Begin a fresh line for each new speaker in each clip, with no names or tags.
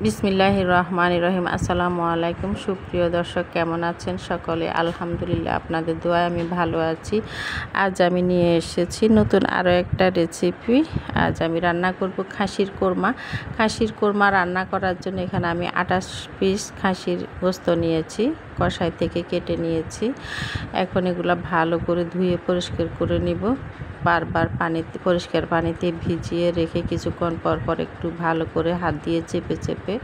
বিসমিল্লাহির রহমানির রহিম। আসসালামু আলাইকুম। সুপ্রিয় দর্শক, কেমন আছেন সকলে? আলহামদুলিল্লাহ, আপনাদের দোয়ায় আমি ভালো আছি। আজ আমি নিয়ে এসেছি নতুন আরও একটা রেসিপি। আজ আমি রান্না করব খাসির কোরমা। খাসির কোরমা রান্না করার জন্য এখানে আমি 28 পিস খাসির গোস্ত নিয়েছি, কষাই থেকে কেটে নিয়েছি। এখন এগুলো ভালো করে ধুয়ে পরিষ্কার করে নিব। বারবার পরিষ্কার পানিতে ভিজিয়ে রেখে কিছুক্ষণ পর পর একটু ভালো করে হাত দিয়ে চেপে চেপে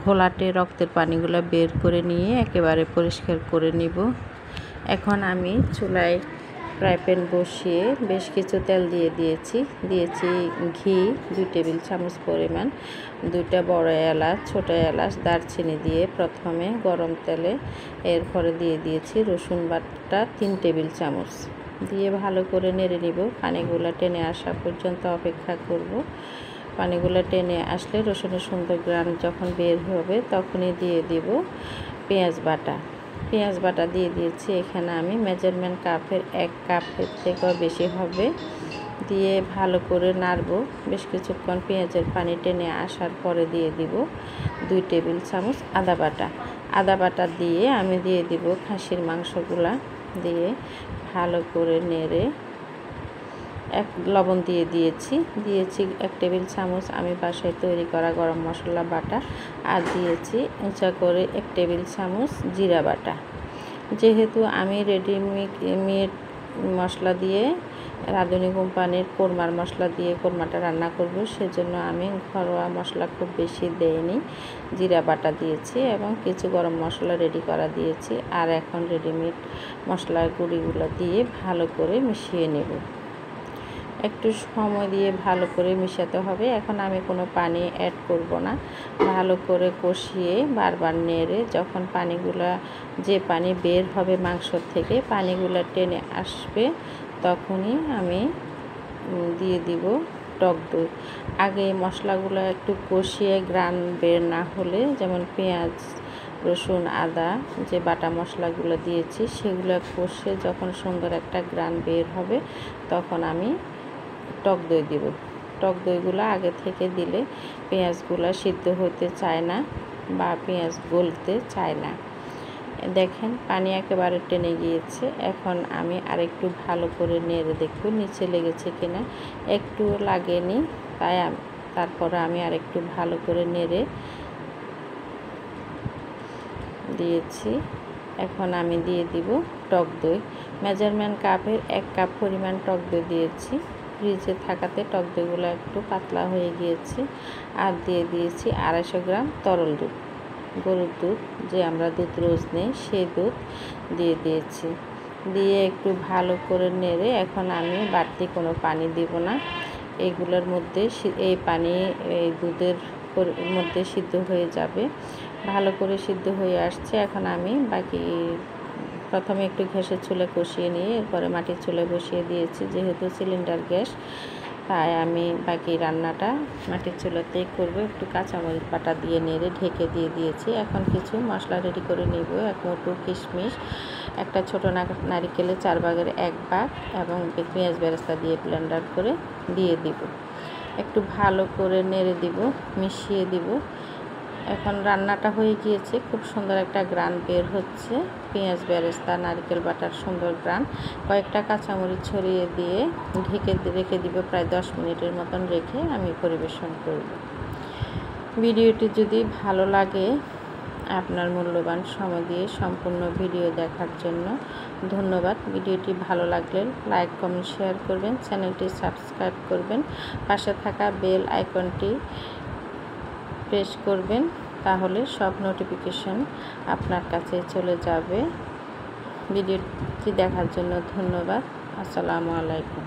ঘোলাটে রক্তের পানিগুলো বের করে নিয়ে একেবারে পরিষ্কার করে নিব। এখন আমি চুলায় ফ্রাই প্যান বসিয়ে বেশ কিছু তেল দিয়েছি ঘি 2 টেবিল চামচ পরিমাণ, 2টা বড় এলাচ, ছোটো এলাচ, দারচিনি দিয়ে প্রথমে গরম তেলে এরপরে দিয়েছি রসুন বাটা 3 টেবিল চামচ দিয়ে ভালো করে নেড়ে নিব। পানিগুলো টেনে আসা পর্যন্ত অপেক্ষা করব। পানিগুলো টেনে আসলে রসুনের সুন্দর গ্রান যখন বের হবে তখনই দিয়ে দিব পেঁয়াজ বাটা দিয়ে দিয়েছি। এখানে আমি মেজারমেন্ট কাপের 1 কাপের থেকেও বেশি হবে দিয়ে ভালো করে নাড়ব। বেশ কিছুক্ষণ পেঁয়াজের পানি টেনে আসার পরে দিয়ে দিব 2 টেবিল চামচ আদা বাটা দিয়ে আমি দিয়ে দিব খাসির মাংসগুলা দিয়ে ভালো করে নেড়ে লবণ দিয়েছি 1 টেবিল চামচ আমি বাসায় তৈরি করা গরম মশলা বাটা, আর দিয়েছি উঁচা করে 1 টেবিল চামচ জিরা বাটা। যেহেতু আমি রেডিমেড মশলা দিয়ে রাঁধুনি কোম্পানির কোরমার মশলা দিয়ে কোরমাটা রান্না করব, সেজন্য আমি ঘরোয়া মশলা খুব বেশি দেইনি। জিরা বাটা দিয়েছি এবং কিছু গরম মশলা রেডি করা দিয়েছি। আর এখন রেডিমেড মশলার গুঁড়িগুলো দিয়ে ভালো করে মিশিয়ে নেব। একটু সময় দিয়ে ভালো করে মিশাতে হবে। এখন আমি কোনো পানি অ্যাড করব না। ভালো করে কষিয়ে বারবার নেড়ে যখন যে পানি বের হবে মাংস থেকে, পানিগুলো টেনে আসবে, তখনই আমি দিয়ে দিব টক দই। আগে মশলাগুলো একটু কষিয়ে গ্রান বের না হলে, যেমন পেঁয়াজ, রসুন, আদা যে বাটা মশলাগুলো দিয়েছি সেগুলো কষে যখন সুন্দর একটা গ্রান বের হবে তখন আমি টক দই দিব। টক দইগুলো আগে থেকে দিলে পেঁয়াজগুলো সিদ্ধ হতে চায় না বা পেঁয়াজ গলতে চায় না। দেখেন পানি একেবারে টেনে গিয়েছে। এখন আমি আরেকটু ভালো করে নেড়ে দেখব নিচে লেগেছে কিনা। একটু লাগেনি, তারপরে আমি আরেকটু ভালো করে নেড়ে দিয়েছি। এখন আমি দিয়ে দিব টক দই। মেজারমেন্ট কাপের 1 কাপ পরিমাণ টক দই দিয়েছি। ফ্রিজে থাকাতে টক দইগুলো একটু পাতলা হয়ে গিয়েছে। আর দিয়ে দিয়েছি 250 গ্রাম তরল দুধ, গরুর দুধ, যে আমরা দুধ রোজ নেই সেই দুধ দিয়েছি। দিয়ে একটু ভালো করে নেড়ে এখন আমি বাড়তি কোনো পানি দিব না। এগুলোর মধ্যে এই পানি এই দুধের মধ্যে সিদ্ধ হয়ে যাবে। ভালো করে সিদ্ধ হয়ে আসছে। এখন আমি প্রথমে একটু গ্যাসের চুলে কষিয়ে নিয়ে এরপরে মাটির চুলে বসিয়ে দিয়েছি। যেহেতু সিলিন্ডার গ্যাস, তাই আমি বাকি রান্নাটা মাটির চুলাতেই করব। একটু কাঁচামরিচ বাটা দিয়ে নেড়ে ঢেকে দিয়েছি। এখন কিছু মশলা রেডি করে নেব। 1 মুঠো কিশমিশ, একটা ছোট নারিকেলের 4 ভাগের 1 ভাগ এবং পেঁয়াজ বেরেস্তা দিয়ে ব্লেন্ডার করে দিয়ে দিব। একটু ভালো করে নেড়ে দিব, মিশিয়ে দিব। এখন রান্নাটা হয়ে গিয়েছে। খুব সুন্দর একটা গ্রান বের হচ্ছে, পেঁয়াজ বেরেস্তা নারকেল বাটার সুন্দর গ্রান। কয়েকটা কাঁচামরিচ ছড়িয়ে দিয়ে ঢেকে রেখে দিব। প্রায় 10 মিনিটের মতন রেখে আমি পরিবেশন করব। ভিডিওটি যদি ভালো লাগে, আপনার মূল্যবান সময় দিয়ে সম্পূর্ণ ভিডিও দেখার জন্য ধন্যবাদ। ভিডিওটি ভালো লাগলে লাইক, কমেন্ট, শেয়ার করবেন। চ্যানেলটি সাবস্ক্রাইব করবেন। পাশে থাকা বেল আইকনটি প্রেস করবেন, তাহলে সব নোটিফিকেশন আপনার কাছে চলে যাবে। ভিডিওটি দেখার জন্য ধন্যবাদ। আসসালামু আলাইকুম।